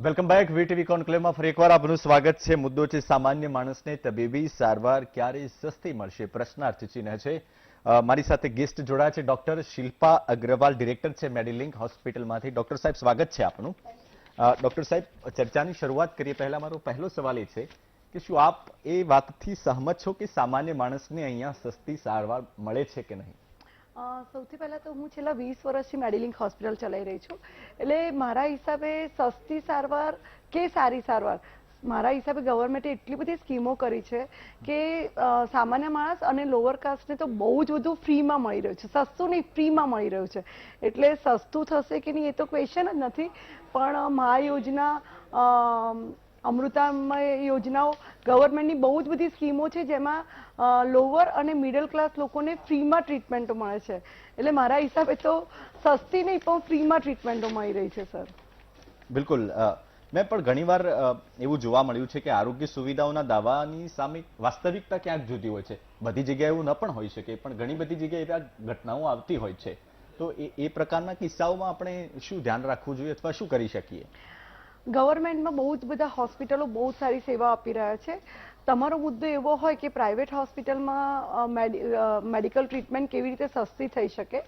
Welcome back VTV કોન્ક્લેવમાં ફરી એકવાર આપનું સ્વાગત છે. મુદ્દો છે સામાન્ય માણસને તબીબી સારવાર ક્યારે સસ્તી મળશે, પ્રશ્નાર્થ ચિહ્ન છે. મારી સાથે ગેસ્ટ જોડાયા છે ડોક્ટર શિલ્પા અગ્રવાલ, ડિરેક્ટર છે મેડિલિંક હોસ્પિટલમાંથી. ડોક્ટર સાહેબ, સ્વાગત છે આપનું. ડોક્ટર સાહેબ, ચર્ચાની શરૂઆત કરીએ પહેલા મારો પહેલો સવાલ એ છે કે શું આપ એ વાતથી સહમત છો કે સામાન્ય માણસને અહીંયા સસ્તી સારવાર મળે છે કે નહીં? સૌથી પહેલા તો હું છેલ્લા 20 વર્ષથી મેડિલિંક હોસ્પિટલ ચલાવી રહી છું, એટલે મારા હિસાબે સસ્તી સારવાર કે સારી સારવાર, મારા હિસાબે ગવર્મેન્ટે એટલી બધી સ્કીમો કરી છે કે સામાન્ય માણસ અને લોઅર કાસ્ટને તો બહુ જ બધું ફ્રીમાં મળી રહ્યું છે. સસ્તું નહીં, ફ્રીમાં મળી રહ્યું છે. એટલે સસ્તું થશે કે નહીં એ તો ક્વેશ્ચન જ નથી, પણ મહા યોજના, અમૃતામય યોજનાઓ, ગવર્મેન્ટની બહુ જ બધી સ્કીમો છે જેમાં લોઅર અને મિડલ ક્લાસ લોકોને ફ્રીમાં ટ્રીટમેન્ટો મળે છે. એટલે મારા હિસાબે તો સસ્તી નહીં પણ ફ્રીમાં ટ્રીટમેન્ટો મળી રહી છે. સર, બિલકુલ. મેં પણ ઘણીવાર એવું જોવા મળ્યું છે કે આરોગ્ય સુવિધાઓના દાવાની સામે વાસ્તવિકતા ક્યાંક જુદી હોય છે. બધી જગ્યાએ એવું ન પણ હોઈ શકે, પણ ઘણી બધી જગ્યાએ એવા ઘટનાઓ આવતી હોય છે. તો એ પ્રકારના કિસ્સાઓમાં આપણે શું ધ્યાન રાખવું જોઈએ અથવા શું કરી શકીએ? ગવર્મેન્ટમાં બહુ જ બધા હોસ્પિટલો બહુ સારી સેવા આપી રહ્યા છે. તમારો મુદ્દો એવો હોય કે પ્રાઇવેટ હોસ્પિટલમાં મેડિકલ ટ્રીટમેન્ટ કેવી રીતે સસ્તી થઈ શકે,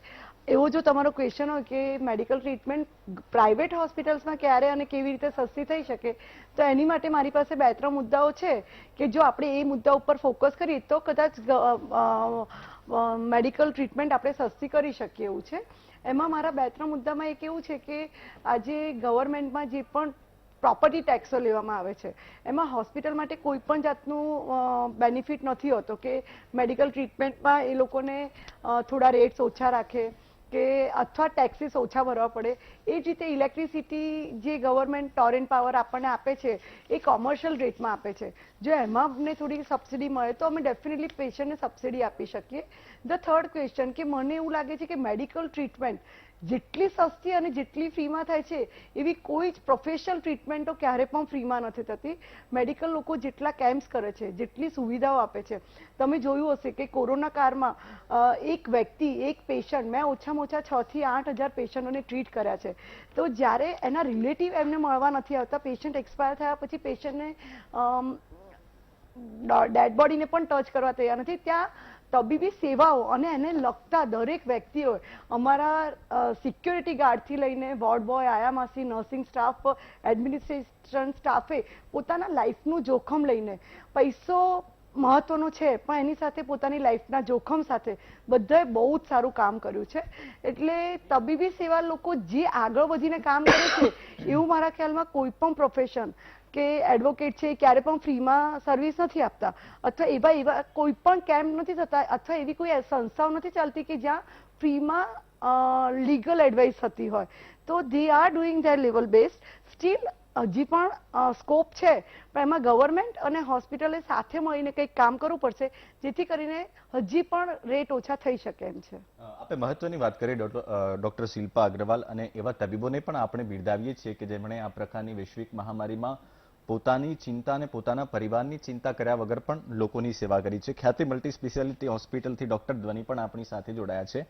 એવો જો તમારો ક્વેશ્ચન હોય કે મેડિકલ ટ્રીટમેન્ટ પ્રાઇવેટ હોસ્પિટલ્સમાં ક્યારે અને કેવી રીતે સસ્તી થઈ શકે, તો એની માટે મારી પાસે 2-3 મુદ્દાઓ છે કે જો આપણે એ મુદ્દા ઉપર ફોકસ કરીએ તો કદાચ મેડિકલ ટ્રીટમેન્ટ આપણે સસ્તી કરી શકીએ એવું છે. એમાં મારા 2-3 મુદ્દામાં એક એવું છે કે આજે ગવર્મેન્ટમાં જે પણ પ્રોપર્ટી ટેક્સો લેવામાં આવે છે એમાં હોસ્પિટલ માટે કોઈ પણ જાતનું બેનિફિટ નથી હોતો કે મેડિકલ ટ્રીટમેન્ટમાં એ લોકોને થોડા રેટ્સ ઓછા રાખે કે અથવા ટેક્સીસ ઓછા ભરવા પડે. એ જ રીતે ઇલેક્ટ્રિસિટી જે ગવર્મેન્ટ ટોરેન્ટ પાવર આપણને આપે છે એ કોમર્શિયલ રેટમાં આપે છે. જો એમાં અમને થોડી સબસિડી મળે તો અમે ડેફિનેટલી પેશન્ટને સબસિડી આપી શકીએ. ધ થર્ડ ક્વેશ્ચન કે મને એવું લાગે છે કે મેડિકલ ટ્રીટમેન્ટ જેટલી સસ્તી અને જેટલી ફ્રીમાં થાય છે એવી કોઈ જ પ્રોફેશનલ ટ્રીટમેન્ટો ક્યારે પણ ફ્રીમાં નથી થતી. મેડિકલ લોકો જેટલા કેમ્પ્સ કરે છે, જેટલી સુવિધાઓ આપે છે, તમે જોયું હશે કે કોરોના કાળમાં એક વ્યક્તિ, એક પેશન્ટ, મેં ઓછામાં ઓછા 6 થી 8 હજાર પેશન્ટોને ટ્રીટ કર્યા છે. તો જ્યારે એના રિલેટિવ એમને મળવા નથી આવતા, પેશન્ટ એક્સપાયર થયા પછી પેશન્ટને ડેડ બોડીને પણ ટચ કરવા તૈયાર નથી, ત્યાં તબીબી સેવાઓ અને એને લગતા દરેક વ્યક્તિઓ, અમારા સિક્યોરિટી ગાર્ડથી લઈને વોર્ડ બોય, આયામાસી, નર્સિંગ સ્ટાફ, એડમિનિસ્ટ્રેશન સ્ટાફે પોતાના લાઈફનું જોખમ લઈને, પૈસો મહત્વનો છે પણ એની સાથે પોતાની લાઈફના જોખમ સાથે બધાએ બહુ જ સારું કામ કર્યું છે. એટલે તબીબી સેવા લોકો જે આગળ વધીને કામ કરે છે એવું મારા ખ્યાલમાં કોઈ પણ પ્રોફેશન કે એડવોકેટ છે ક્યારે પણ ફ્રીમાં સર્વિસ નથી આપતા, અથવા એવા કોઈ પણ કેમ્પ નથી થતા, અથવા એવી કોઈ સંસ્થાઓ નથી ચાલતી કે જ્યાં ફ્રીમાં લીગલ એડવાઇસ થતી હોય. તો they are doing there level based. Steel હજી પણ સ્કોપ છે, પણ એમાં ગવર્મેન્ટ અને હોસ્પિટલે સાથે મળીને કંઈક કામ કરવું પડશે જેથી કરીને હજી પણ રેટ ઓછા થઈ શકે એમ છે. આપણે મહત્વની વાત કરીએ ડોક્ટર શિલ્પા અગ્રવાલ, અને એવા તબીબોને પણ આપણે બિરદાવીએ છીએ કે જેમણે આ પ્રકારની વૈશ્વિક મહામારીમાં પોતાની ચિંતા અને પોતાના પરિવારની ચિંતા કર્યા વગર પણ લોકોની સેવા કરી છે. ખ્યાતિ મલ્ટી સ્પેશિયાલિટી હોસ્પિટલથી ડોક્ટર ધ્વની પણ આપણી સાથે જોડાયા છે.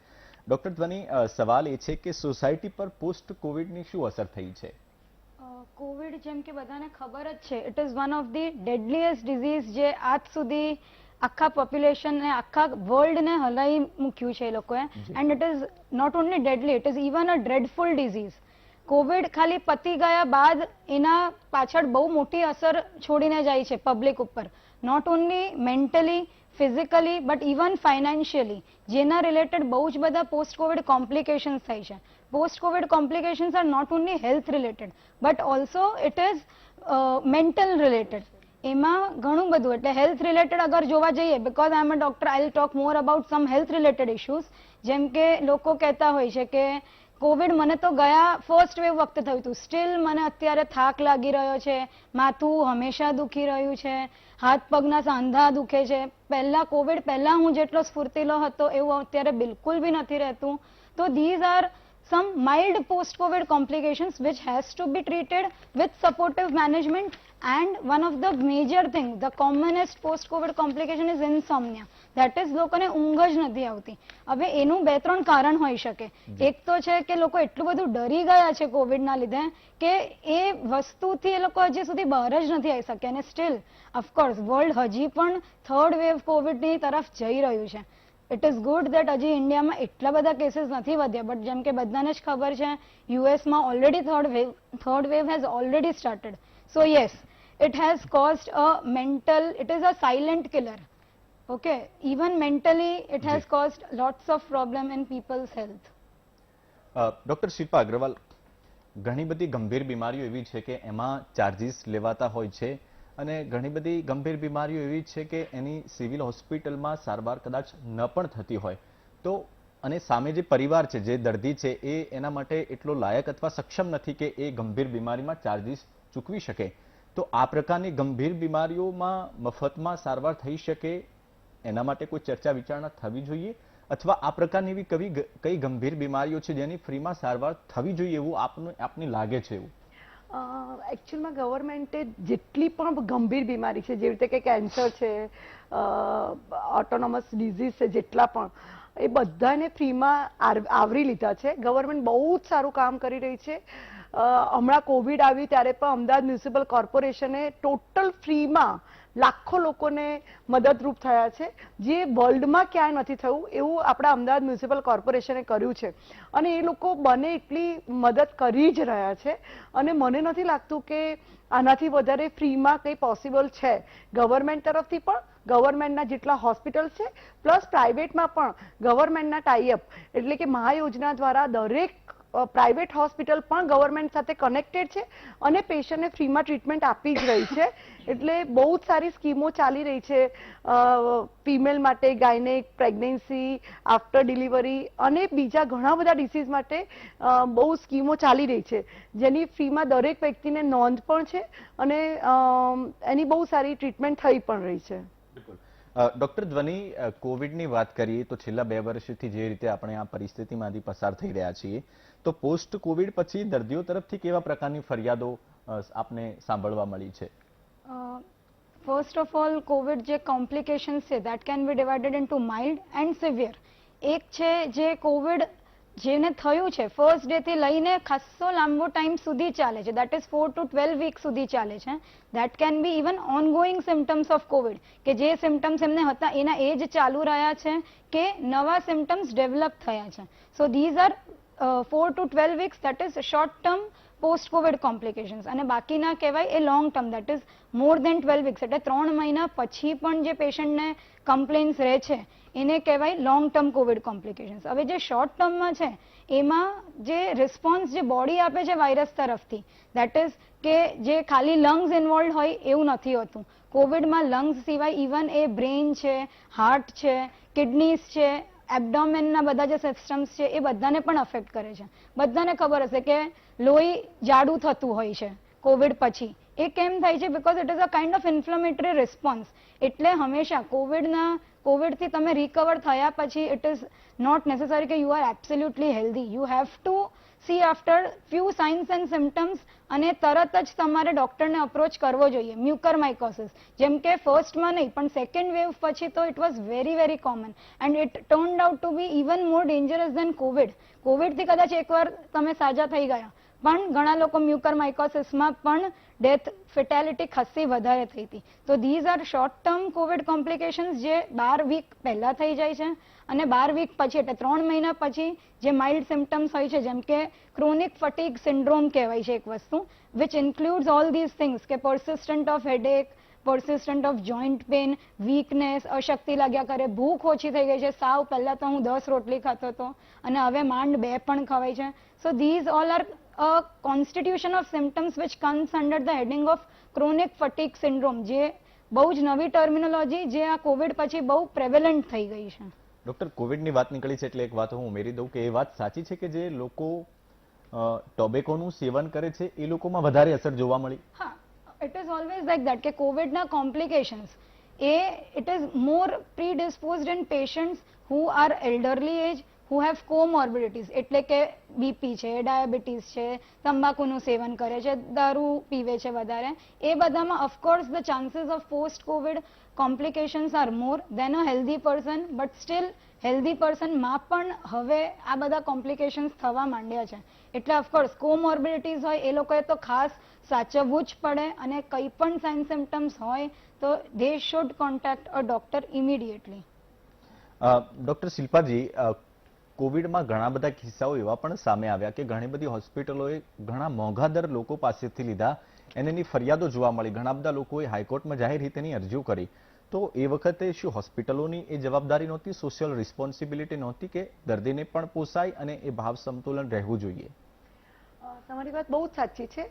ડોક્ટર ધ્વની, સવાલ એ છે કે સોસાયટી પર પોસ્ટ કોવિડની શું અસર થઈ છે? કોવિડ જેમ કે બધાને ખબર જ છે, it is one of the deadliest disease જે આજ સુધી આખા પોપ્યુલેશનને, આખા વર્લ્ડને હલાવી મૂક્યું છે એ લોકોએ. And it is not only deadly, it is even a dreadful disease. Covid ખાલી પતી ગયા બાદ એના પાછળ બહુ મોટી અસર છોડીને જાય છે પબ્લિક ઉપર, not only mentally, physically, but even financially, જેના રિલેટેડ બહુ જ બધા પોસ્ટ કોવિડ કોમ્પ્લિકેશન્સ થાય છે. Post Covid complications are not only health related but also it is mental related. એમાં ઘણું બધું, એટલે હેલ્થ રિલેટેડ અગર જોવા જઈએ, because I am a doctor, I will talk more about some health related issues. જેમ કે લોકો કહેતા હોય છે કે કોવિડ મને તો ગયા ફર્સ્ટ વેવ વખતે થયું હતું, સ્ટીલ મને અત્યારે થાક લાગી રહ્યો છે, માથું હંમેશા દુખી રહ્યું છે, હાથ પગના સાંધા દુખે છે. પહેલા કોવિડ પહેલા હું જેટલો સ્ફૂર્તિલો હતો એવું અત્યારે બિલકુલ બી નથી રહેતું. તો these are some mild post-COVID complications which has to be treated with supportive management and one of the major thing, the commonest post Covid complication is insomnia. That is લોકોને ઊંઘ જ નથી આવતી. હવે એનું 2-3 કારણ હોઈ શકે. એક તો છે કે લોકો એટલું બધું ડરી ગયા છે કોવિડના લીધે કે એ વસ્તુથી એ લોકો હજી સુધી બહાર જ નથી આવી શક્યા. અને સ્ટીલ ઓફકોર્સ વર્લ્ડ હજી પણ 3rd વેવ કોવિડની તરફ જઈ રહ્યું છે. ઇટ ઇઝ ગુડ દેટ હજી ઇન્ડિયામાં એટલા બધા કેસીસ નથી વધ્યા, બટ જેમ કે બધાને જ ખબર છે યુએસમાં already third wave has already started. So yes, it has caused a mental, it is a silent killer. Okay, even mentally it has caused lots of problem in people's health. Doctor Shilpa Agrawal, ઘણી બધી ગંભીર બીમારીઓ એવી છે કે એમાં charges લેવાતા હોય છે અને ઘણી બધી ગંભીર બીમારીઓ એવી છે કે એની સિવિલ હોસ્પિટલમાં સારવાર કદાચ ન પણ થતી હોય તો, અને સામે જે પરિવાર છે, જે દર્દી છે, એ એના માટે એટલો લાયક અથવા સક્ષમ નથી કે એ ગંભીર બીમારીમાં ચાર્જીસ ચૂકવી શકે. તો આ પ્રકારની ગંભીર બીમારીઓમાં મફતમાં સારવાર થઈ શકે એના માટે કોઈ ચર્ચા વિચારણા થવી જોઈએ, અથવા આ પ્રકારની એવી કઈ ગંભીર બીમારીઓ છે જેની ફ્રીમાં સારવાર થવી જોઈએ એવું આપને લાગે છે? એવું એકચ્યુઅલમાં ગવર્મેન્ટે જેટલી પણ ગંભીર બીમારી છે, જેવી રીતે કે કેન્સર છે, ઓટોનોમસ ડિઝીઝ છે, જેટલા પણ, એ બધાને ફ્રીમાં આવરી લીધા છે. ગવર્મેન્ટ બહુ જ સારું કામ કરી રહી છે. હમણાં કોવિડ આવ્યું ત્યારે પણ અમદાવાદ મ્યુનિસિપલ કોર્પોરેશને ટોટલ ફ્રીમાં લાખો લોકોને મદદરૂપ થયા છે, જે વર્લ્ડમાં ક્યાંય નથી થયું એવું આપણા અમદાવાદ મ્યુનિસિપલ કોર્પોરેશને કર્યું છે. અને એ લોકો બને એટલી મદદ કરી જ રહ્યા છે. અને મને નથી લાગતું કે આનાથી વધારે ફ્રીમાં કંઈ પોસિબલ છે. ગવર્મેન્ટ તરફથી પણ, ગવર્મેન્ટના જેટલા હોસ્પિટલ છે પ્લસ પ્રાઇવેટમાં પણ ગવર્મેન્ટના ટાઈઅપ, એટલે કે મહાયોજના દ્વારા દરેક પ્રાઇવેટ હોસ્પિટલ પણ ગવર્મેન્ટ સાથે કનેક્ટેડ છે અને પેશન્ટને ફ્રીમાં ટ્રીટમેન્ટ આપી જ રહી છે. એટલે બહુ જ સારી સ્કીમો ચાલી રહી છે ફિમેલ માટે, ગાયનેક, પ્રેગ્નન્સી, આફ્ટર ડિલિવરી અને બીજા ઘણા બધા ડિસીઝ માટે બહુ સ્કીમો ચાલી રહી છે, જેની ફ્રીમાં દરેક વ્યક્તિને નોંધ પણ છે અને એની બહુ સારી ટ્રીટમેન્ટ થઈ પણ રહી છે. ડોક્ટર ધ્વની, કોવિડની વાત કરીએ તો છેલ્લા 2 વર્ષથી જે રીતે આપણે આ પરિસ્થિતિમાંથી પસાર થઈ રહ્યા છીએ, તો પોસ્ટ કોવિડ પછી દર્દીઓ તરફથી કેવા પ્રકારની ફરિયાદો આપને સાંભળવા મળી છે? ફર્સ્ટ ઓફ ઓલ, કોવિડ જે કોમ્પ્લિકેશન્સ છે that can be divided into mild and severe. એક છે જે કોવિડ જેને થયું છે ફર્સ્ટ ડે થી લઈને ખાસો લાંબો ટાઈમ સુધી ચાલે છે, દેટ ઇઝ 4 to 12 વીક સુધી ચાલે છે. That can be even ongoing symptoms of Covid, કે જે સિમ્ટમ્સ એમને હતા એના એ જ ચાલુ રહ્યા છે કે નવા સિમ્ટમ્સ ડેવલપ થયા છે. So these are 4 to 12 weeks, that is short term post Covid complications. અને બાકીના કહેવાય એ long term, that is more than 12 weeks, એટલે 3 મહિના પછી પણ જે પેશન્ટને કમ્પ્લેન્સ રહે છે એને કહેવાય લોંગ ટર્મ કોવિડ કોમ્પ્લિકેશન્સ. હવે જે શોર્ટ ટર્મમાં છે એમાં જે રિસ્પોન્સ જે બોડી આપે છે વાયરસ તરફથી, દેટ ઇઝ કે જે ખાલી લંગ્સ ઇન્વોલ્વ હોય એવું નથી હોતું. કોવિડમાં લંગ્સ સિવાય ઇવન એ બ્રેઇન છે, હાર્ટ છે, કિડનીઝ છે, એબડોમેનના બધા જે સિસ્ટમ્સ છે એ બધાને પણ અફેક્ટ કરે છે. બધાને ખબર હશે કે લોહી જાડું થતું હોય છે કોવિડ પછી. એ કેમ થાય છે? Because it is a kind of inflammatory response. એટલે હંમેશા કોવિડથી તમે રિકવર થયા પછી ઇટ ઇઝ નોટ નેસેસરી કે you are absolutely healthy. You have to C after few science and symptoms અને તરત જ તમારે ડોક્ટરને અપ્રોચ કરવો જોઈએ. મ્યુકરમાઇકોસિસ જેમ કે ફર્સ્ટમાં નહીં પણ સેકન્ડ વેવ પછી તો it was very common and it turned out to be even more dangerous than covid. કોવિડથી કદાચ એકવાર તમે સાજા થઈ ગયા, પણ ઘણા લોકો મ્યુકરમાઇકોસિસમાં પણ ડેથ ફેટાલિટી ખાસી વધારે થઈ હતી. તો these are short term Covid complications જે 12 વીક પહેલા થઈ જાય છે અને 12 વીક પછી એટલે 3 મહિના પછી જે માઇલ્ડ સિમ્ટમ્સ હોય છે, જેમ કે ક્રોનિક ફટીગ સિન્ડ્રોમ કહેવાય છે એક વસ્તુ, which includes all these things, કે persistent of headache, persistent of joint pain, weakness, અશક્તિ લાગ્યા કરે, ભૂખ ઓછી થઈ ગઈ છે. સાવ પહેલા તો હું 10 રોટલી ખાતો હતો અને હવે માંડ 2 પણ ખવાય છે. સો these all are a constitution of symptoms which comes under the heading of chronic fatigue syndrome, જે બહુ જ નવી ટર્મિનોલોજી જે આ કોવિડ પછી બહુ પ્રેવેલન્ટ થઈ ગઈ છે. ડોક્ટર, કોવિડની વાત નીકળી છે એટલે એક વાત હું ઉમેરી દઉં કે એ વાત સાચી છે કે જે લોકો ટોબેકોનું સેવન કરે છે એ લોકોમાં વધારે અસર જોવા મળી? હા, it is always like that કે કોવિડના complications it is more predisposed in patients who are elderly age, who have comorbidities, એટલે કે બીપી છે, ડાયાબિટીસ છે, તંબાકુનું સેવન કરે છે, દારૂ પીવે છે વધારે, એ બધામાં of course the chances of post Covid complications are more than a healthy person, but still healthy પર્સનમાં પણ હવે આ બધા કોમ્પ્લિકેશન્સ થવા માંડ્યા છે. એટલે ઓફકોર્સ કોમોર્બિડિટીઝ હોય એ લોકોએ તો ખાસ સાચવવું જ પડે, અને કંઈ પણ સાઇન સિમ્ટમ્સ હોય તો they should contact a doctor immediately. Doctor Shilpaji, કોવિડમાં ઘણા બધા કિસ્સાઓ એવા પણ સામે આવ્યા કે ઘણી બધી હોસ્પિટલોએ ઘણા મોંઘા દર લોકો પાસેથી લીધા અને એની ફરિયાદો જોવા મળી. ઘણા બધા લોકોએ હાઈકોર્ટમાં જાહેર રીતેની અરજીઓ કરી. તો એ વખતે શું હોસ્પિટલોની એ જવાબદારી નહોતી, સોશિયલ રિસ્પોન્સિબિલિટી નહોતી કે દર્દીને પણ પોસાય અને એ ભાવ સંતુલન રહેવું જોઈએ? તમારી વાત બહુ જ સાચી છે.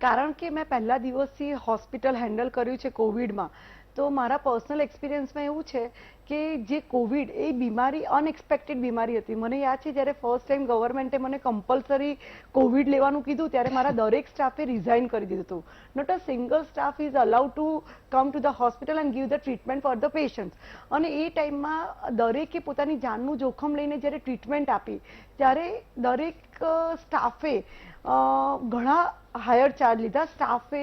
કારણ કે મેં પહેલા દિવસથી હોસ્પિટલ હેન્ડલ કર્યું છે કોવિડમાં, તો મારા પર્સનલ એક્સપિરિયન્સમાં એવું છે કે જે કોવિડ એ બીમારી અનએક્સપેક્ટેડ બીમારી હતી. મને યાદ છે જ્યારે ફર્સ્ટ ટાઈમ ગવર્મેન્ટે મને કમ્પલસરી કોવિડ લેવાનું કીધું ત્યારે મારા દરેક સ્ટાફે રિઝાઇન કરી દીધું હતું. Not a single staff is allowed to come to the hospital and give the treatment for the patients. અને એ ટાઈમમાં દરેકે પોતાની જાનનું જોખમ લઈને જ્યારે ટ્રીટમેન્ટ આપી ત્યારે દરેક સ્ટાફે ઘણા હાયર ચાર્જ લીધા. સ્ટાફે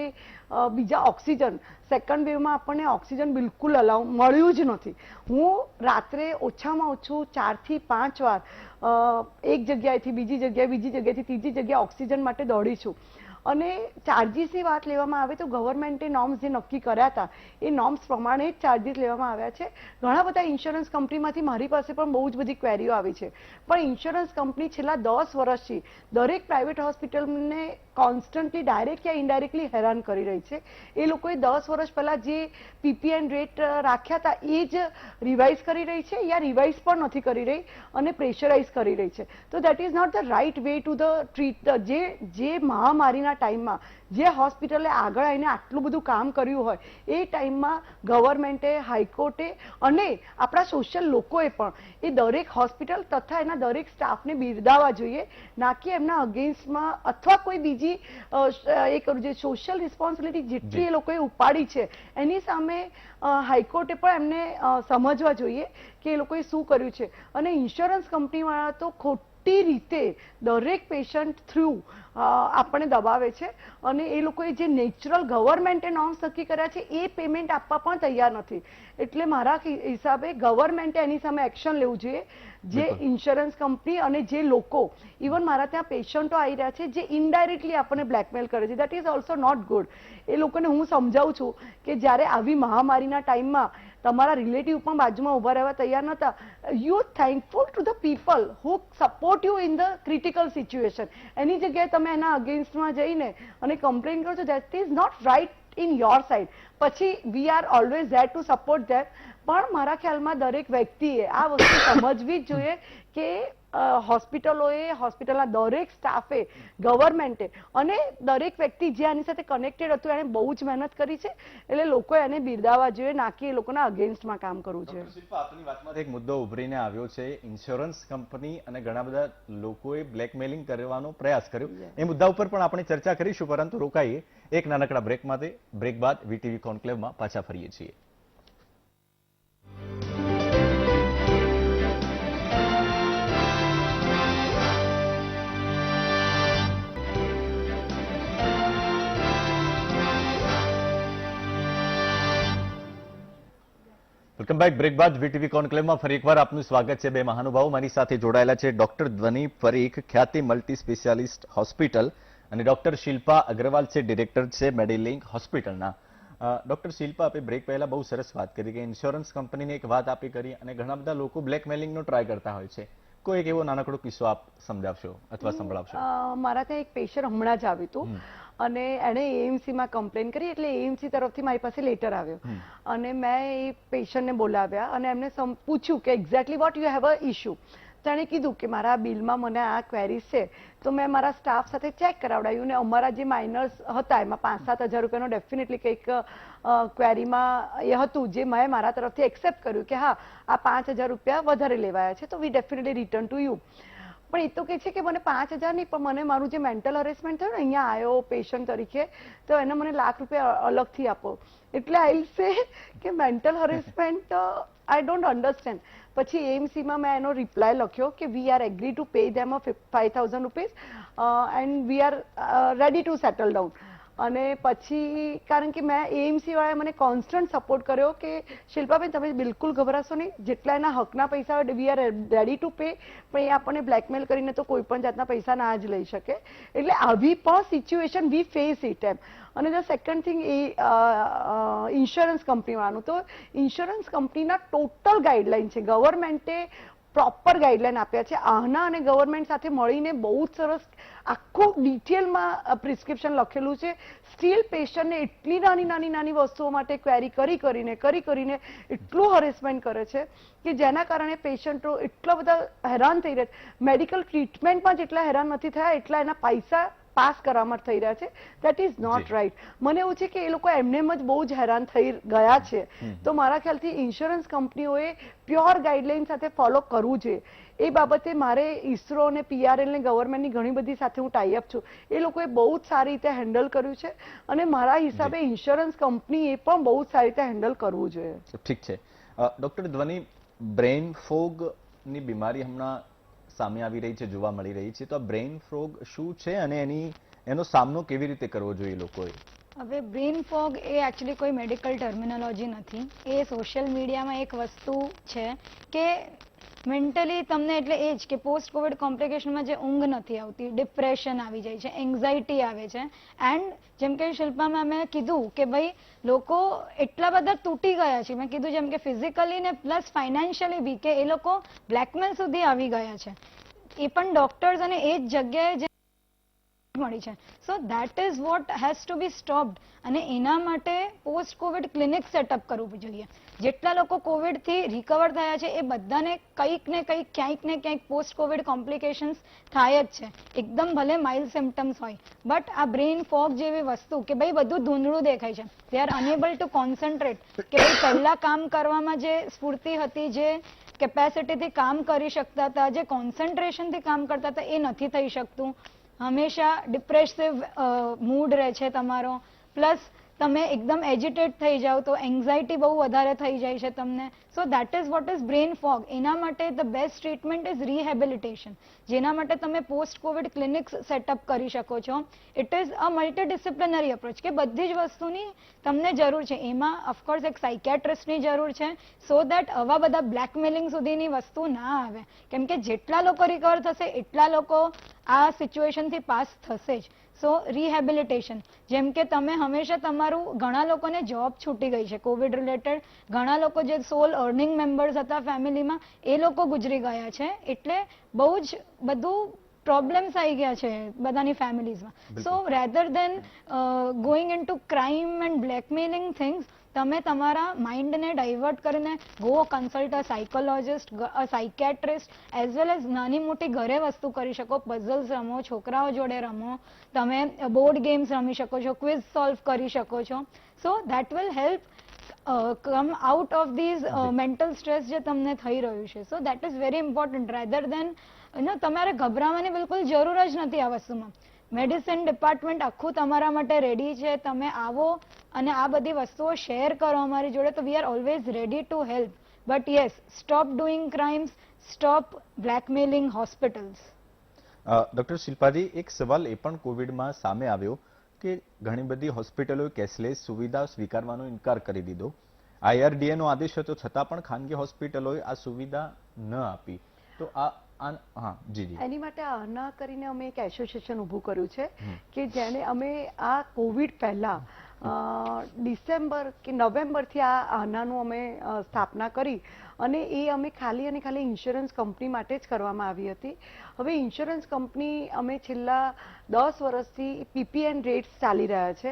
બીજા ઓક્સિજન, સેકન્ડ વેવમાં આપણને ઓક્સિજન બિલકુલ મળ્યું જ નથી. હું રાત્રે ઓછામાં ઓછું 4 થી 5 વાર એક જગ્યાએથી બીજી જગ્યાએથી ત્રીજી જગ્યાએ ઓક્સિજન માટે દોડી છું. અને ચાર્જીસની વાત લેવામાં આવે તો ગવર્મેન્ટે નોર્મ્સ જે નક્કી કર્યા હતા એ નોર્મ્સ પ્રમાણે જ ચાર્જીસ લેવામાં આવ્યા છે. ઘણા બધા ઇન્સ્યોરન્સ કંપનીમાંથી મારી પાસે પણ બહુ જ બધી ક્વેરીઓ આવી છે, પણ ઇન્સ્યોરન્સ કંપની છેલ્લા 10 વર્ષથી દરેક પ્રાઇવેટ હોસ્પિટલને કોન્સ્ટન્ટલી ડાયરેક્ટ યા ઇનડાયરેક્ટલી હેરાન કરી રહી છે. એ લોકોએ 10 વર્ષ પહેલા જે પીપીએન રેટ રાખ્યા હતા એ જ રિવાઇઝ કરી રહી છે યા રિવાઇઝ પણ નથી કરી રહી અને પ્રેશરાઇઝ કરી રહી છે. તો that is not the right way to the treat. જે મહામારીના ટાઈમમાં જે હોસ્પિટલે આગળ આવીને આટલું બધું કામ કર્યું હોય એ ટાઈમમાં ગવર્મેન્ટે, હાઈકોર્ટે અને આપણા સોશિયલ લોકોએ પણ એ દરેક હોસ્પિટલ તથા એના દરેક સ્ટાફને બિરદાવવા જોઈએ, ના કે એમના અગેન્સ્ટમાં અથવા કોઈ બીજી એ કરવું જોઈએ. સોશિયલ રિસ્પોન્સિબિલિટી જેટલી એ લોકોએ ઉપાડી છે એની સામે હાઈકોર્ટે પણ એમને સમજવા જોઈએ કે એ લોકોએ શું કર્યું છે. અને ઇન્સ્યોરન્સ કંપનીવાળા તો ખોટી રીતે દરેક પેશન્ટ થ્રુ આપણને દબાવે છે અને એ લોકોએ જે નેચરલ ગવર્મેન્ટે નોર્મ્સ નક્કી કર્યા છે એ પેમેન્ટ આપવા પણ તૈયાર નથી. એટલે મારા હિસાબે ગવર્મેન્ટે એની સામે એક્શન લેવું જોઈએ. જે ઇન્સ્યોરન્સ કંપની અને જે લોકો, ઇવન મારા ત્યાં પેશન્ટો આવી રહ્યા છે જે ઇનડાયરેક્ટલી આપણને બ્લેકમેલ કરે છે, that is also not good. એ લોકોને હું સમજાવું છું કે જ્યારે આવી મહામારીના ટાઈમમાં તમારા રિલેટિવ પણ બાજુમાં ઉભા રહેવા તૈયાર નહોતા. You thankful to the people who support you in the critical situation. એની જગ્યાએ તમે એના અગેન્સ્ટમાં જઈને અને કમ્પ્લેન કરો છો, that is not right in your side. પછી we are always there to support them. પણ મારા ખ્યાલમાં દરેક વ્યક્તિએ આ વસ્તુ સમજવી જ જોઈએ કે હોસ્પિટલોએ, હોસ્પિટલના દરેક સ્ટાફે, ગવર્મેન્ટે અને દરેક વ્યક્તિ જે આની સાથે કનેક્ટેડ હતું એને બહુ જ મહેનત કરી છે. એટલે લોકોએ એને બિરદાવવા જોઈએ, ના કે એ લોકોના અગેન્સ્ટમાં કામ કરવું જોઈએ. શિલ્પા, આપની વાતમાં એક મુદ્દો ઉભરીને આવ્યો છે, ઇન્સ્યોરન્સ કંપની અને ઘણા બધા લોકોએ બ્લેકમેલિંગ કરવાનો પ્રયાસ કર્યો. એ મુદ્દા ઉપર પણ આપણે ચર્ચા કરીશું, પરંતુ રોકાઈએ એક નાનકડા બ્રેક માટે. બ્રેક બાદ વીટીવી કોન્ક્લેવમાં પાછા ફરીએ છીએ. Welcome back. બ્રેક બાદ વીટીવી કોન્ક્લેવમાં ફરી એકવાર આપનું સ્વાગત છે. બે મહાનુભાવો મારી સાથે જોડાયેલા છે, ડોક્ટર ધ્વની પરીખ, ખ્યાતિ મલ્ટી સ્પેશિયાલિસ્ટ હોસ્પિટલ, અને ડોક્ટર શિલ્પા અગ્રવાલ છે, ડિરેક્ટર છે મેડિલિંક હોસ્પિટલના. ડોક્ટર શિલ્પા, આપણે બ્રેક પહેલા બહુ સરસ વાત કરી કે ઇન્સ્યોરન્સ કંપનીની એક વાત આપી કરી અને ઘણા બધા લોકો બ્લેકમેલિંગનો ટ્રાય કરતા હોય છે. કોઈ એક એવો નાનકડો કિસ્સો આપ સમજાવશો અથવા સંભળાવશો? મારા ત્યાં એક પેશન્ટ હમણાં જ આવ્યું હતું અને એણે એએમસીમાં કમ્પ્લેન કરી, એટલે એએમસી તરફથી મારી પાસે લેટર આવ્યો અને મેં એ પેશન્ટને બોલાવ્યા અને એમને પૂછ્યું કે exactly what you have a issue. તો એણે કીધું કે મારા બિલમાં મને આ ક્વેરીઝ છે. તો મેં મારા સ્ટાફ સાથે ચેક કરાવડાવ્યું ને અમારા જે માઇનર્સ હતા એમાં 5-7 હજાર રૂપિયાનો ડેફિનેટલી કંઈક ક્વેરીમાં એ હતું જે મેં મારા તરફથી એક્સેપ્ટ કર્યું કે હા આ 5,000 રૂપિયા વધારે લેવાયા છે, તો વી ડેફિનેટલી રિટર્ન ટુ યુ. પણ એ તો કહે છે કે મને 5,000 નહીં, પણ મને મારું જે મેન્ટલ હરેસમેન્ટ થયું ને અહીંયા આવ્યો પેશન્ટ તરીકે, તો એને મને ₹1,00,000 અલગથી આપો. એટલે આઈ વિલ સે કે mental harassment I don't understand. પછી એએમસીમાં મેં એનો રિપ્લાય લખ્યો કે we are agri to pay them ₹5,000 and we are ready to settle down. અને પછી કારણ કે મેં એએમસી વાળાએ મને કોન્સ્ટન્ટ સપોર્ટ કર્યો કે શિલ્પાબેન તમે બિલકુલ ગભરાશો નહીં, જેટલા એના હકના પૈસા હોય we are ready to pay, પણ એ આપણને બ્લેકમેલ કરીને તો કોઈ પણ જાતના પૈસા ના જ લઈ શકે. એટલે આવી પણ સિચ્યુએશન વી ફેસ ઇટ એમ. અને ધ સેકન્ડ થિંગ એ ઇન્સ્યોરન્સ કંપનીવાળાનું, તો ઇન્સ્યોરન્સ કંપનીના ટોટલ ગાઈડલાઈન છે, ગવર્મેન્ટે પ્રોપર ગાઈડલાઈન આપ્યા છે. આહના અને ગવર્મેન્ટ સાથે મળીને બહુ જ સરસ આખું ડિટેલમાં પ્રિસ્ક્રિપ્શન લખેલું છે. સ્ટીલ પેશન્ટને એટલી નાની વસ્તુઓ માટે ક્વેરી કરીને એટલું હરેસમેન્ટ કરે છે કે જેના કારણે પેશન્ટો એટલા બધા હેરાન થઈ રહ્યા છે. મેડિકલ ટ્રીટમેન્ટમાં જેટલા હેરાન નથી થયા એટલા એના પૈસા પાસ કરવામાં થઈ રહ્યા છે. That is not right. મને એવું છે કે એ લોકો એમને જ બહુ જ હેરાન થઈ ગયા છે. તો મારા ખ્યાલથી ઇન્સ્યોરન્સ કંપનીઓએ પ્યોર ગાઈડલાઈન સાથે ફોલો કરવું જોઈએ. એ બાબતે મારે ઇસરો અને પીઆરએલ ને ગવર્મેન્ટની ઘણી બધી સાથે હું ટાઈઅપ છું. એ લોકોએ બહુ જ સારી રીતે હેન્ડલ કર્યું છે અને મારા હિસાબે ઇન્સ્યોરન્સ કંપનીએ પણ બહુ જ સારી રીતે હેન્ડલ કરવું જોઈએ. ઠીક છે. ડોક્ટર ધ્વની, બ્રેઇન ફોગ ની બીમારી હમણાં સામે આવી રહી છે, જોવા મળી રહી છે, તો આ બ્રેઇન ફોગ શું છે અને એનો સામનો કેવી રીતે કરવો જોઈએ લોકોએ? હવે બ્રેઇન ફોગ એ એકચ્યુઅલી કોઈ મેડિકલ ટર્મિનોલોજી નથી. એ સોશિયલ મીડિયામાં એક વસ્તુ છે કે મેન્ટલી તમને, એટલે એ જ કે પોસ્ટ કોવિડ કોમ્પ્લિકેશનમાં જે ઊંઘ નથી આવતી, ડિપ્રેશન આવી જાય છે, એન્ઝાઇટી આવે છે. એન્ડ જેમ કે શિલ્પામાં મેં કીધું કે ભાઈ લોકો એટલા બધા તૂટી ગયા છે, મેં કીધું જેમ કે ફિઝિકલી ને પ્લસ ફાઇનાન્શિયલી બી, કે એ લોકો બ્લેકમેલ સુધી આવી ગયા છે. એ પણ ડોક્ટર્સ અને એ જ જગ્યાએ મળી છે. So that is what has to be stopped. અને એના માટે પોસ્ટ કોવિડ ક્લિનિક સેટઅપ કરવું જોઈએ. જેટલા લોકો કોવિડથી રિકવર થયા છે એ બધાને કંઈક ને કંઈક, ક્યાંક ને ક્યાંક પોસ્ટ કોવિડ કોમ્પ્લિકેશન્સ થાય જ છે. એકદમ ભલે માઇલ્ડ સિમ્ટમ્સ હોય, બટ આ બ્રેઇન ફોગ જેવી વસ્તુ કે ભાઈ બધું ધૂંધળું દેખાય છે, they are enable two concentrate, કે ભાઈ પહેલા કામ કરવામાં જે સ્ફૂર્તિ હતી, જે કેપેસિટીથી કામ કરી શકતા હતા, જે કોન્સન્ટ્રેશનથી કામ કરતા હતા, એ નથી થઈ શકતું. હંમેશા ડિપ્રેસિવ મૂડ રહે છે તમારો, પ્લસ તમે એકદમ એજિટેટ થઈ જાઓ તો એન્ઝાઇટી બહુ વધારે થઈ જાય છે તમને. સો that is what is brain fog. એના માટે the best treatment is rehabilitation, જેના માટે તમે પોસ્ટ કોવિડ ક્લિનિક્સ સેટઅપ કરી શકો છો. It is a multidisciplinary approach, કે બધી જ વસ્તુની તમને જરૂર છે. એમાં ઓફકોર્સ એક સાયકેટ્રિસ્ટની જરૂર છે, સો દેટ આવા બધા બ્લેકમેલિંગ સુધીની વસ્તુ ના આવે. કેમ કે જેટલા લોકો રિકવર થશે એટલા લોકો આ સિચ્યુએશનથી પાસ થશે જ. સો રિહેબિલિટેશન, જેમ કે તમે હંમેશા તમારું, ઘણા લોકોને જોબ છૂટી ગઈ છે કોવિડ રિલેટેડ, ઘણા લોકો જે સોલ અર્નિંગ મેમ્બર્સ હતા ફેમિલીમાં એ લોકો ગુજરી ગયા છે. એટલે બહુ જ બધું પ્રોબ્લેમ્સ આવી ગયા છે બધાની ફેમિલીઝમાં. So rather than going in to crime and blackmailing things, તમે તમારા માઇન્ડને ડાયવર્ટ કરીને go consult a psychologist, a psychiatrist, as well as નાની મોટી ઘરે વસ્તુ કરી શકો. પઝલ્સ રમો, છોકરાઓ જોડે રમો, તમે બોર્ડ ગેમ્સ રમી શકો છો, ક્વિઝ સોલ્વ કરી શકો છો. So that will help come out of these mental stress જે તમને થઈ રહ્યું છે. So that is very important. Rather than તમારે ગભરાવાની બિલકુલ જરૂર જ નથી આ વસ્તુમાં. મેડિસિન ડિપાર્ટમેન્ટ આખું તમારા માટે રેડી છે. તમે આવો અને આ બધી વસ્તુઓ શેર કરો અમારી જોડે, તો we are always ready to help. But yes, stop doing crimes, stop blackmailing hospitals. Doctor Shilpaji, એક સવાલ એ પણ કોવિડમાં સામે આવ્યો કે ઘણી બધી હોસ્પિટલોએ કેશલેસ સુવિધા સ્વીકારવાનો ઇનકાર કરી દીધો. IRDA નો આદેશ હતો છતાં પણ ખાનગી હોસ્પિટલોએ આ સુવિધા ન આપી. તો એની માટે આહના કરીને અમે એક એસોસિએશન ઊભું કર્યું છે કે જેને અમે આ કોવિડ પહેલા ડિસેમ્બર કે નવેમ્બરથી આ આહનાનું અમે સ્થાપના કરી અને એ અમે ખાલી અને ખાલી ઇન્સ્યોરન્સ કંપની માટે જ કરવામાં આવી હતી. હવે ઇન્સ્યોરન્સ કંપની અમે છેલ્લા 10 વર્ષથી PPN રેટ્સ ચાલી રહ્યા છે,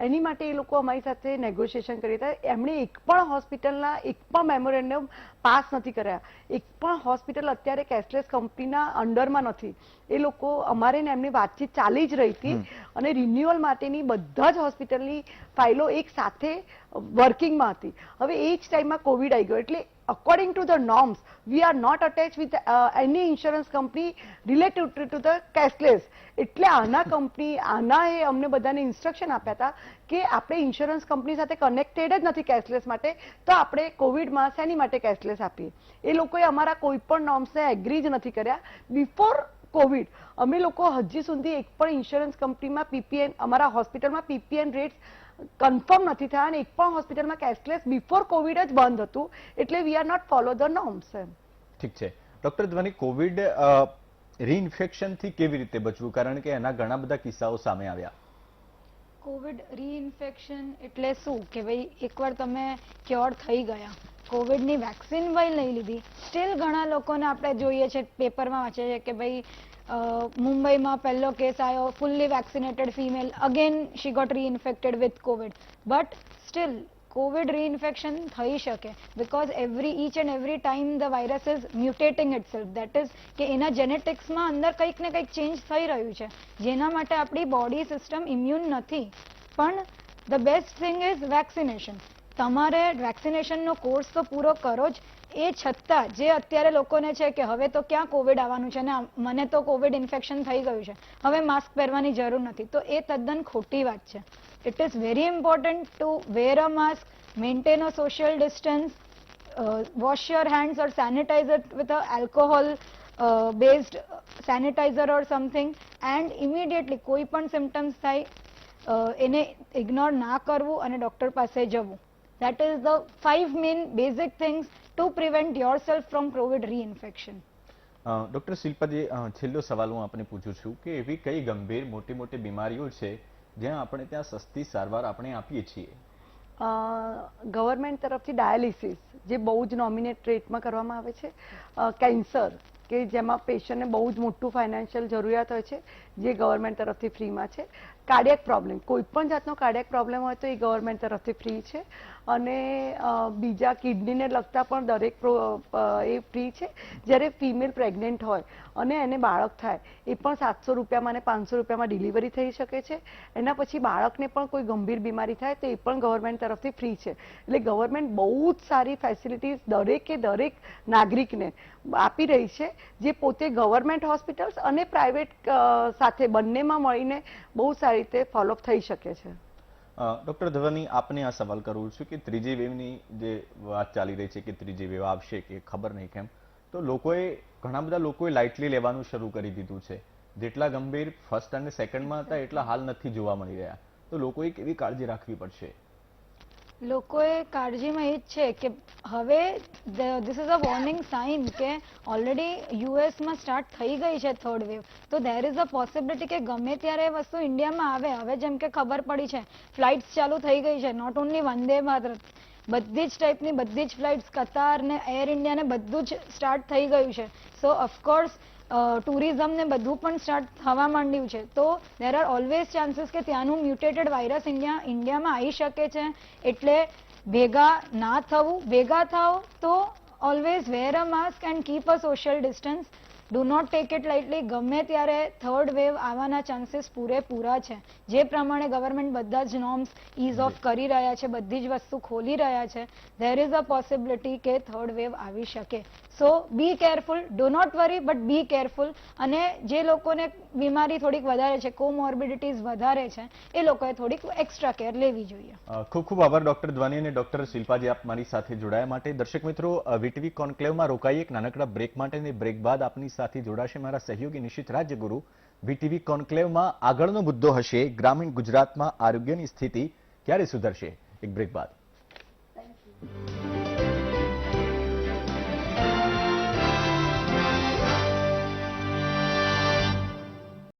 એની માટે એ લોકો અમારી સાથે નેગોશિએશન કરી હતા. એમણે એક પણ હોસ્પિટલના એક પણ મેમોરેન્ડમ પાસ નથી કર્યા. એક પણ હોસ્પિટલ અત્યારે કેશલેસ કંપનીના અંડરમાં નથી. એ લોકો અમારે ને એમની વાતચીત ચાલી જ રહી હતી અને રિન્યુઅલ માટેની બધા જ હોસ્પિટલની ફાઇલો એક સાથે વર્કિંગમાં હતી. હવે એ જ ટાઈમમાં કોવિડ આવી ગયો એટલે according to the norms, we are not attached with any insurance company related to the cashless. એટલે આના કંપની આનાએ અમને બધાને ઇન્સ્ટ્રક્શન આપ્યા હતા કે આપણે ઇન્સ્યોરન્સ કંપની સાથે કનેક્ટેડ જ નથી કેશલેસ માટે, તો આપણે કોવિડમાં શેની માટે કેશલેસ આપીએ. એ લોકોએ અમારા કોઈ પણ નોર્મ્સને એગ્રી જ નથી કર્યા. બિફોર કોવિડ અમે લોકો હજી સુધી એક પણ ઇન્સ્યોરન્સ કંપનીમાં પીપીએન, અમારા હોસ્પિટલમાં પીપીએન રેટ્સ કન્ફર્મ નથી થયા અને એક પણ હોસ્પિટલમાં કેશલેસ બિફોર કોવિડ જ બંધ હતું. એટલે we are not follow the norms. ઠીક છે ડોક્ટર ધ્વની, કોવિડ રીઇન્ફેક્શનથી કેવી રીતે બચવું, કારણ કે એના ઘણા બધા કિસ્સાઓ સામે આવ્યા. કોવિડ રીઇન્ફેક્શન એટલે શું કે ભાઈ એકવાર તમે ક્યોર થઈ ગયા, કોવિડની વેક્સિન ભાઈ લઈ લીધી, સ્ટીલ ઘણા લોકોને આપણે જોઈએ છે, પેપરમાં વાંચે છે કે ભાઈ મુંબઈમાં પહેલો કેસ આવ્યો, fully vaccinated female, again she got reinfected with COVID. But still COVID reinfection થઈ શકે because each and every time the virus is mutating itself. That is કે એના જેનેટિક્સમાં અંદર કંઈક ને કંઈક ચેન્જ થઈ રહ્યું છે જેના માટે આપણી બોડી સિસ્ટમ ઇમ્યુન નથી. પણ the best thing is vaccination. તમારે વેક્સિનેશનનો કોર્સ તો પૂરો કરો જ. એ છતાં જે અત્યારે લોકોને છે કે હવે તો ક્યાં કોવિડ આવવાનું છે ને મને તો કોવિડ ઇન્ફેક્શન થઈ ગયું છે, હવે માસ્ક પહેરવાની જરૂર નથી, તો એ તદ્દન ખોટી વાત છે. It is very important to wear a mask, maintain a social distance, wash your hands or sanitize it with a alcohol based sanitizer or something, and immediately કોઈ પણ symptoms થાય એને ઇગ્નોર ના કરવું અને ડોક્ટર પાસે જવું. That is the 5 main basic things to prevent yourself from COVID reinfection. Doctor Shilpaji, છેલ્લો સવાલ હું આપને પૂછું છું કે એવી કઈ ગંભીર મોટી મોટી બીમારીઓ છે જ્યાં આપણે ત્યાં સસ્તી સારવાર આપણે આપીએ છીએ? ગવર્મેન્ટ તરફથી ડાયાલિસિસ જે બહુ જ નોમિનેટ રેટમાં કરવામાં આવે છે, કેન્સર કે જેમાં પેશન્ટને બહુ જ મોટું ફાઇનાન્શિયલ જરૂરિયાત હોય છે જે ગવર્મેન્ટ તરફથી ફ્રીમાં છે, કાર્ડિયક પ્રોબ્લેમ, કોઈ પણ જાતનો કાર્ડિયક પ્રોબ્લેમ હોય તો એ ગવર્મેન્ટ તરફથી ફ્રી છે, અને બીજા કિડનીને લગતા પણ દરેક એ ફ્રી છે. જ્યારે ફિમેલ પ્રેગ્નન્ટ હોય અને એને બાળક થાય એ પણ 700 રૂપિયામાં અને 500 રૂપિયામાં ડિલિવરી થઈ શકે છે. એના પછી બાળકને પણ કોઈ ગંભીર બીમારી થાય તો એ પણ ગવર્મેન્ટ તરફથી ફ્રી છે. એટલે ગવર્મેન્ટ બહુ જ સારી ફેસિલિટીઝ દરેક નાગરિકને આપી રહી છે, જે પોતે ગવર્મેન્ટ હોસ્પિટલ્સ અને પ્રાઇવેટ સાથે બંનેમાં મળીને બહુ સારી રીતે ફોલોઅપ થઈ શકે છે. ડોક્ટર ધ્વની, આપને આ સવાલ કરું છું કે ત્રીજી વેવની જે વાત ચાલી રહી છે કે ત્રીજી વેવ આવશે કે ખબર નહીં કેમ, તો ઘણા બધા લોકોએ લાઇટલી લેવાનું શરૂ કરી દીધું છે. જેટલા ગંભીર ફર્સ્ટ અને સેકન્ડમાં હતા એટલા હાલ નથી જોવા મળી રહ્યા, તો લોકોએ કેવી કાળજી રાખવી પડશે? લોકોએ કાળજીમાં એ જ છે કે હવે this is a warning sign કે ઓલરેડી યુએસમાં સ્ટાર્ટ થઈ ગઈ છે થર્ડ વેવ, તો ધેર ઇઝ અ પોસિબિલિટી કે ગમે ત્યારે એ વસ્તુ ઇન્ડિયામાં આવે. હવે જેમ કે ખબર પડી છે, ફ્લાઇટ્સ ચાલુ થઈ ગઈ છે, નોટ ઓનલી વંદે ભારત, બધી જ ટાઈપની બધી જ ફ્લાઇટ્સ, કતાર ને એર ઇન્ડિયા ને બધું જ સ્ટાર્ટ થઈ ગયું છે. સો ઓફકોર્સ ટુરિઝમ ને બધું પણ સ્ટાર્ટ થવા માંડ્યું છે. તો દેર આર ઓલવેઝ ચાન્સીસ કે ત્યાંનું મ્યુટેટેડ વાયરસ ઇન્ડિયામાં આવી શકે છે. એટલે ભેગા ના થવું, ભેગા થાવ તો always wear a mask and keep a social distance. Do not take it lightly. ગમે ત્યારે થર્ડ વેવ આવવાના ચાન્સીસ પૂરેપૂરા છે. જે પ્રમાણે ગવર્મેન્ટ બધા જ નોર્મ્સ ઇઝ ઓફ કરી રહ્યા છે, બધી જ વસ્તુ ખોલી રહ્યા છે, ધેર ઇઝ અ પોસિબિલિટી કે થર્ડ વેવ આવી શકે. So be careful, do not worry but be careful. અને જે લોકોને બીમારી થોડીક વધારે છે, કોમોર્બિડિટીઝ વધારે છે, એ લોકોએ થોડીક એક્સ્ટ્રા કેર લેવી જોઈએ. ખૂબ ખૂબ આભાર ડોક્ટર ધ્વની અને ડોક્ટર શિલ્પાજી, આપ મારી સાથે જોડાયા માટે. દર્શક મિત્રો, વીટીવી કોન્ક્લેવમાં રોકાઈ એક નાનકડા બ્રેક માટે, અને બ્રેક બાદ આપની સાથે જોડાશે મારા સહયોગી નિશિત રાજ્યગુરુ. વીટીવી કોન્ક્લેવમાં આગળનો મુદ્દો હશે ગ્રામીણ ગુજરાતમાં આરોગ્યની સ્થિતિ ક્યારે સુધરશે. એક બ્રેક બાદ. Thank you.